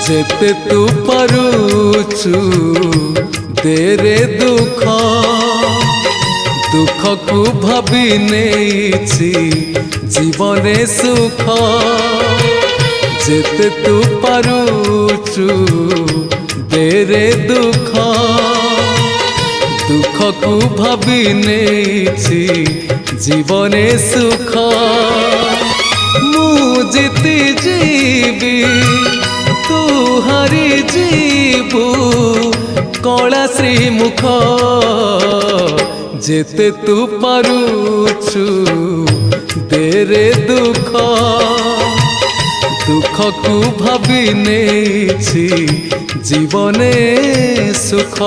जेते तू पारुचु तेरे दुख दुख को भाभी नेछि जीवने सुख जेते तू पारुचु तेरे दुख दुख को भाभी नेछि जीवने सुख मु जीती जीवी तू हारी जीवु कला श्रीमुख जेते तू पारुचु तेरे दुख दुख को भाभी नेछि जीवने सुख।